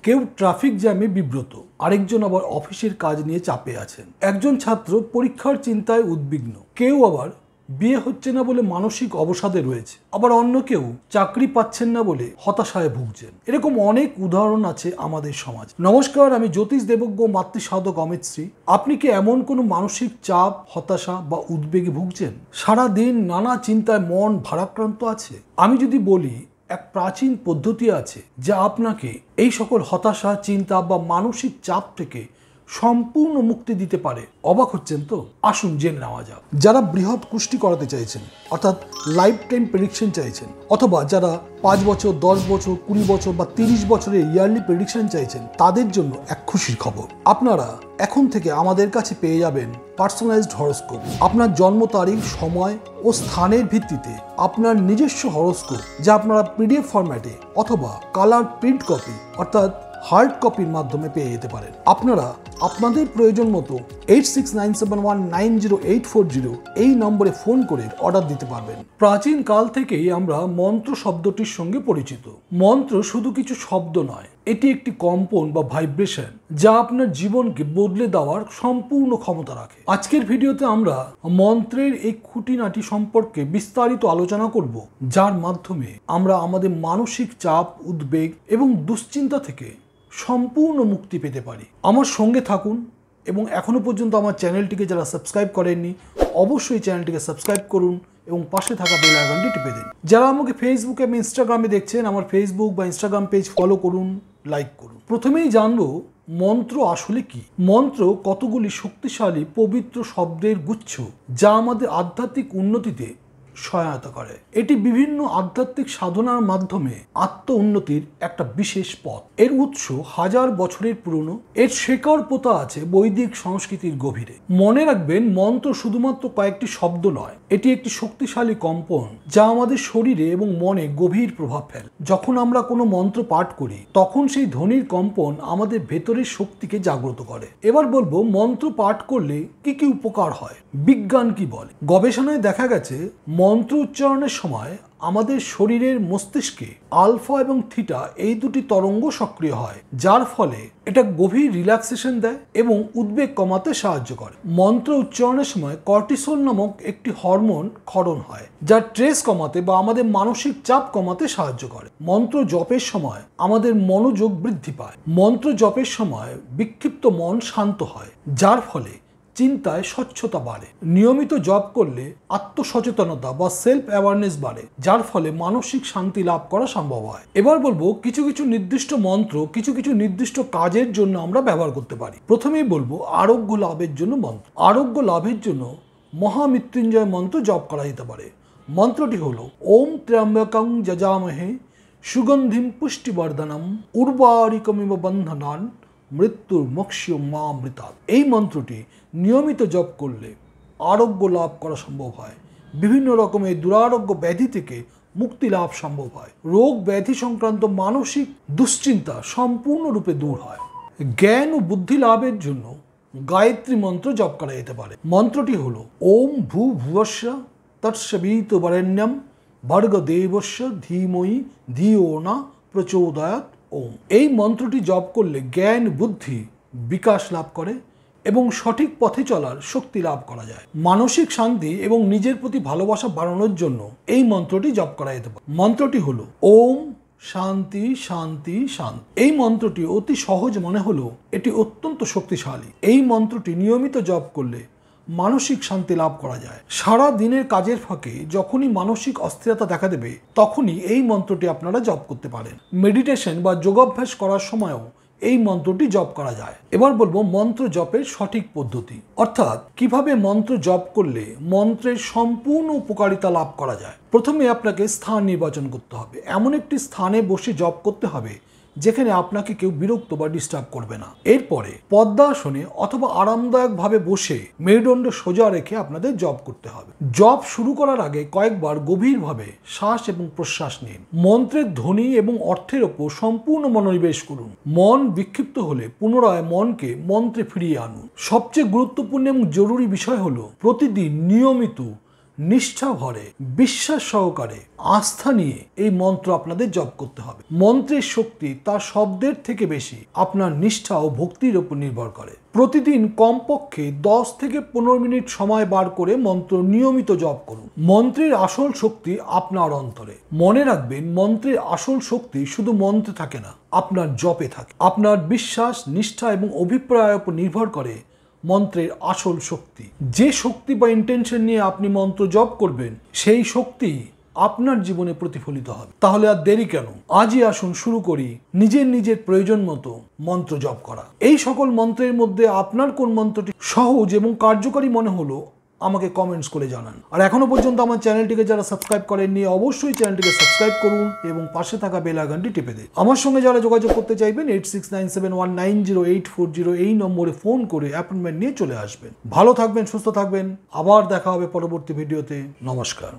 কেউ ট্রাফিক জ্যামে বিব্রত, আরেকজন আবার অফিসের কাজ নিয়ে চাপে আছেন। একজন ছাত্র পরীক্ষার চিন্তায় উদ্বিগ্ন, কেউ আবার বিয়ে হচ্ছে না বলে মানসিক অবসাদে রয়েছে, আবার অন্য কেউ চাকরি পাচ্ছেন না বলে হতাশায় ভুগছেন। এরকম অনেক উদাহরণ আছে আমাদের সমাজে। নমস্কার, আমি জ্যোতিষ দেবজ্ঞ মাতৃসাধক অমিত শ্রী। আপনি কি এমন কোনো মানসিক চাপ, হতাশা বা উদ্বেগে ভুগছেন? সারাদিন নানা চিন্তায় মন ভারাক্রান্ত আছে? আমি যদি বলি এক প্রাচীন পদ্ধতি আছে যা আপনাকে এই সকল হতাশা, চিন্তা বা মানসিক চাপ থেকে সম্পূর্ণ মুক্তি দিতে পারে, অবাক হচ্ছেন তো? আসুন জেনে নেওয়া যাক। যারা বৃহৎ কুষ্টি করাতে চাইছেন, অর্থাৎ লাইফ টাইম প্রেডিকশন চাইছেন, অথবা যারা 5 বছর, 10 বছর, 20 বছর বা 30 বছরের ইয়ারলি প্রেডিকশন চাইছেন, তাদের জন্য এক খুশির খবর। আপনারা এখন থেকে আমাদের কাছে পেয়ে যাবেন পার্সোনালাইজড হরোস্কোপ। আপনার জন্ম তারিখ, সময় ও স্থানের ভিত্তিতে আপনার নিজস্ব হরোস্কোপ, যা আপনারা পিডিএফ ফরম্যাটে অথবা কালার প্রিন্ট কপি অর্থাৎ হার্ড কপির মাধ্যমে পেয়ে যেতে পারেন। আপনারা আপনাদের প্রয়োজন মতো 8697190840 এই নম্বরে ফোন করে অর্ডার দিতে পারবেন। প্রাচীন কাল থেকেই আমরা মন্ত্র শব্দটির সঙ্গে পরিচিত। মন্ত্র শুধু কিছু শব্দ নয়, এটি একটি কম্পন বা ভাইব্রেশন যা আপনার জীবনকে বদলে দেওয়ার সম্পূর্ণ ক্ষমতা রাখে। আজকের ভিডিওতে আমরা মন্ত্রের এই খুঁটিনাটি সম্পর্কে বিস্তারিত আলোচনা করব, যার মাধ্যমে আমরা আমাদের মানসিক চাপ, উদ্বেগ এবং দুশ্চিন্তা থেকে সম্পূর্ণ মুক্তি পেতে পারি। আমার সঙ্গে থাকুন এবং এখনো পর্যন্ত আমার চ্যানেলটিকে যারা সাবস্ক্রাইব করেননি, অবশ্যই চ্যানেলটিকে সাবস্ক্রাইব করুন এবং পাশে থাকা বেল আইকনটি টিপে দিন। যারা আমাকে ফেসবুকে এবং ইনস্টাগ্রামে দেখছেন, আমার ফেসবুক বা ইনস্টাগ্রাম পেজ ফলো করুন, লাইক করুন। প্রথমেই জানবো মন্ত্র আসলে কি। মন্ত্র কতগুলি শক্তিশালী পবিত্র শব্দের গুচ্ছ, যা আমাদের আধ্যাত্মিক উন্নতিতে সহায়তা করে। এটি বিভিন্ন আধ্যাত্মিক সাধনার মাধ্যমে আত্ম উন্নতির একটা বিশেষ পথ। এর উৎস হাজার বছরের পুরনো, এর শেকড় পোতা আছে বৈদিক সংস্কৃতির গভীরে। মনে রাখবেন, মন্ত্র শুধুমাত্র কয়েকটি শব্দ নয়, এটি একটি শক্তিশালী কম্পন যা আমাদের শরীরে এবং মনে গভীর প্রভাব ফেলে। যখন আমরা কোনো মন্ত্র পাঠ করি, তখন সেই ধ্বনির কম্পন আমাদের ভেতরের শক্তিকে জাগ্রত করে। এবার বলবো মন্ত্র পাঠ করলে কি কি উপকার হয়, বিজ্ঞান কি বলে। গবেষণায় দেখা গেছে মন্ত্র উচ্চারণের সময় আমাদের শরীরের মস্তিষ্কে আলফা এবং থিটা এই দুটি তরঙ্গ সক্রিয় হয়, যার ফলে এটা গভীর রিল্যাক্সেশন দেয় এবং উদ্বেগ কমাতে সাহায্য করে। মন্ত্র উচ্চারণের সময় কর্টিসল নামক একটি হরমোন ক্ষরণ হয়, যা স্ট্রেস কমাতে বা আমাদের মানসিক চাপ কমাতে সাহায্য করে। মন্ত্র জপের সময় আমাদের মনোযোগ বৃদ্ধি পায়। মন্ত্র জপের সময় বিক্ষিপ্ত মন শান্ত হয়, যার ফলে চিন্তায় স্বচ্ছতা বাড়ে। নিয়মিত জপ করলে আত্মসচেতনতা বা সেলফ অ্যাওয়ারনেস বাড়ে, যার ফলে মানসিক শান্তি লাভ করা সম্ভব হয়। এবার বলবো কিছু কিছু নির্দিষ্ট মন্ত্র কিছু কিছু নির্দিষ্ট কাজের জন্য আমরা ব্যবহার করতে পারি। প্রথমেই বলবো আরোগ্য লাভের জন্য মন্ত্র। আরোগ্য লাভের জন্য মহামৃত্যুঞ্জয় মন্ত্র জপ করা যেতে পারে। মন্ত্রটি হলো ওম ত্র্যম্বকং যজামহে সুগন্ধিম পুষ্টিবর্ধনম উর্বারিকমিব বন্ধনান মৃত্যুর মোক্ষ্য মামৃতাৎ। এই মন্ত্রটি নিয়মিত জপ করলে আরোগ্য লাভ করা সম্ভব হয়। বিভিন্ন রকমের দুরারোগ্য ব্যাধি থেকে মুক্তি লাভ সম্ভব হয়। রোগ ব্যাধি সংক্রান্ত মানসিক দুশ্চিন্তা সম্পূর্ণরূপে দূর হয়। জ্ঞান ও বুদ্ধি লাভের জন্য গায়ত্রী মন্ত্র জপ করা যেতে পারে। মন্ত্রটি হলো ওম ভূ ভুবস্য তৎসবিতুর্বরেণ্যং ভর্গদেবস্য ধীমহি ধিয়ো ন প্রচোদয়াৎ ওম। এই মন্ত্রটি জপ করলে জ্ঞান বুদ্ধি বিকাশ লাভ করে এবং সঠিক পথে চলার শক্তি লাভ করা যায়। মানসিক শান্তি এবং নিজের প্রতি ভালোবাসা বাড়ানোর জন্য এই মন্ত্রটি জপ করা যেতে পারে। মন্ত্রটি হলো ওম শান্তি শান্তি শান্তি। এই মন্ত্রটি অতি সহজ মনে হলেও এটি অত্যন্ত শক্তিশালী। এই মন্ত্রটি নিয়মিত জপ করলে মানসিক শান্তি লাভ করা যায়। সারা দিনের কাজের ফাঁকে যখনই মানসিক অস্থিরতা দেখা দেবে, তখনই এই মন্ত্রটি আপনারা জপ করতে পারেন। মেডিটেশন বা যোগাভ্যাস করার সময়ও এই মন্ত্রটি জপ করা যায়। এবার বলবো মন্ত্র জপের সঠিক পদ্ধতি, অর্থাৎ কিভাবে মন্ত্র জপ করলে মন্ত্রের সম্পূর্ণ উপকারিতা লাভ করা যায়। প্রথমে আপনাকে স্থান নির্বাচন করতে হবে। এমন একটি স্থানে বসে জপ করতে হবে যেখানে আপনাকে কেউ বিরক্ত বা ডিস্টার্ব করবে না। এরপরে পদ্মাসনে অথবা আরামদায়কভাবে বসে মেরুদণ্ড সোজা রেখে আপনাদের জপ করতে হবে। জপ শুরু করার আগে কয়েকবার গভীরভাবে শ্বাস এবং প্রশ্বাস নিন। মন্ত্রের ধ্বনি এবং অর্থের ওপর সম্পূর্ণ মনোনিবেশ করুন। মন বিক্ষিপ্ত হলে পুনরায় মনকে মন্ত্রে ফিরিয়ে আনুন। সবচেয়ে গুরুত্বপূর্ণ এবং জরুরি বিষয় হলো প্রতিদিন নিয়মিত নিষ্ঠা ভরে, বিশ্বাস সহকারে, আস্থা নিয়ে এই মন্ত্র আপনাদের জপ করতে হবে। মন্ত্রের শক্তি তার শব্দের থেকে বেশি আপনার নিষ্ঠা ও ভক্তির উপর নির্ভর করে। প্রতিদিন কমপক্ষে 10 থেকে 15 মিনিট সময় বার করে মন্ত্র নিয়মিত জপ করুন। মন্ত্রের আসল শক্তি আপনার অন্তরে। মনে রাখবেন, মন্ত্রের আসল শক্তি শুধু মন্ত্রে থাকে না, আপনার জপে থাকে। আপনার বিশ্বাস, নিষ্ঠা এবং অভিপ্রায়ের উপর নির্ভর করে মন্ত্রের আসল শক্তি। যে শক্তি বা ইন্টেনশন নিয়ে আপনি মন্ত্র জপ করবেন, সেই শক্তি আপনার জীবনে প্রতিফলিত হবে। তাহলে আর দেরি কেন? আজই আসুন শুরু করি নিজের প্রয়োজন মতো মন্ত্র জপ করা। এই সকল মন্ত্রের মধ্যে আপনার কোন মন্ত্রটি সহজ এবং কার্যকারী মনে হলো আমাকে কমেন্টস করে জানান। আর এখনো পর্যন্ত আমার চ্যানেলটিকে যারা সাবস্ক্রাইব করেননি, অবশ্যই চ্যানেলটিকে সাবস্ক্রাইব করুন এবং পাশে থাকা বেল আইকনটি টিপে দিন। আমার সঙ্গে যারা যোগাযোগ করতে চাইবেন 8697190840 এই নম্বরে ফোন করে অ্যাপয়েন্টমেন্ট নিয়ে চলে আসবেন। ভালো থাকবেন, সুস্থ থাকবেন। আবার দেখা হবে পরবর্তী ভিডিওতে। নমস্কার।